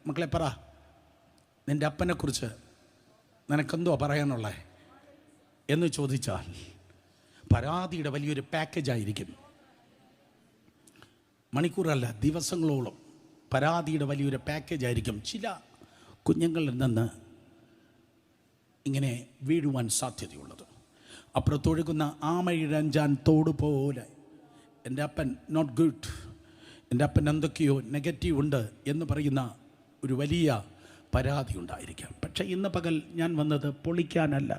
മക്കളെ പറ, നിൻ്റെ അപ്പനെക്കുറിച്ച് നിനക്കെന്തോ പറയാനുള്ളേ എന്ന് ചോദിച്ചാൽ പരാതിയുടെ വലിയൊരു പാക്കേജായിരിക്കും. മണിക്കൂറല്ല, ദിവസങ്ങളോളം പരാതിയുടെ വലിയൊരു പാക്കേജായിരിക്കും ചില കുഞ്ഞുങ്ങളിൽ നിന്ന് ഇങ്ങനെ വീഴുവാൻ സാധ്യതയുള്ളത്. അപ്പുറത്തൊഴുകുന്ന ആമയിഴഞ്ചാൻ തോട് പോലെ എൻ്റെ അപ്പൻ നോട്ട് ഗുഡ്, എൻ്റെ അപ്പൻ എന്തൊക്കെയോ നെഗറ്റീവ് ഉണ്ട് എന്ന് പറയുന്ന ഒരു വലിയ പരാതി ഉണ്ടായിരിക്കാം. പക്ഷേ ഇന്ന് പകൽ ഞാൻ വന്നത് പൊളിക്കാനല്ല.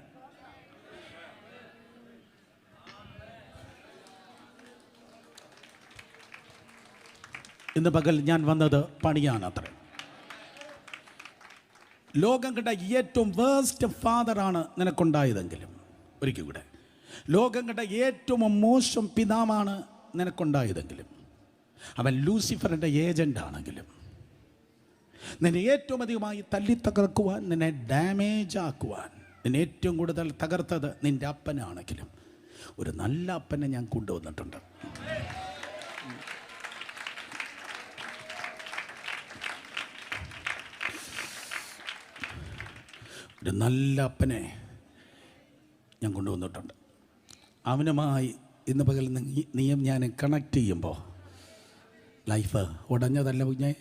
ഇന്ന് പകൽ ഞാൻ വന്നത് പണിയാനത്രേ. ലോകം കണ്ട ഏറ്റവും വേസ്റ്റ് ഫാദറാണ് നിനക്കുണ്ടായതെങ്കിലും, ഒരിക്കൽ കൂടെ, ലോകം കണ്ട ഏറ്റവും മോശം പിതാവാണ് നിനക്കുണ്ടായതെങ്കിലും, അവൻ ലൂസിഫറിൻ്റെ ഏജൻ്റ് ആണെങ്കിലും, നിന്നെ ഏറ്റവും അധികമായി തല്ലിത്തകർക്കുവാൻ, നിന്നെ ഡാമേജ് ആക്കുവാൻ, നിന്നെ ഏറ്റവും കൂടുതൽ തകർത്തത് നിൻ്റെ അപ്പനാണെങ്കിലും, ഒരു നല്ല അപ്പനെ ഞാൻ കൊണ്ടുവന്നിട്ടുണ്ട്. ഒരു നല്ല അപ്പനെ ഞാൻ കൊണ്ടുവന്നിട്ടുണ്ട്. അവനുമായി ഇന്ന് പകൽ നീയും ഞാൻ കണക്ട് ചെയ്യുമ്പോൾ ലൈഫ് ഉടഞ്ഞതല്ല കുഞ്ഞേ,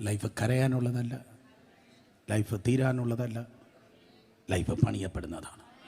ലൈഫ് കരയാനുള്ളതല്ല, ലൈഫ് തീരാനുള്ളതല്ല, ലൈഫ് പണിയപ്പെടുന്നതാണ്.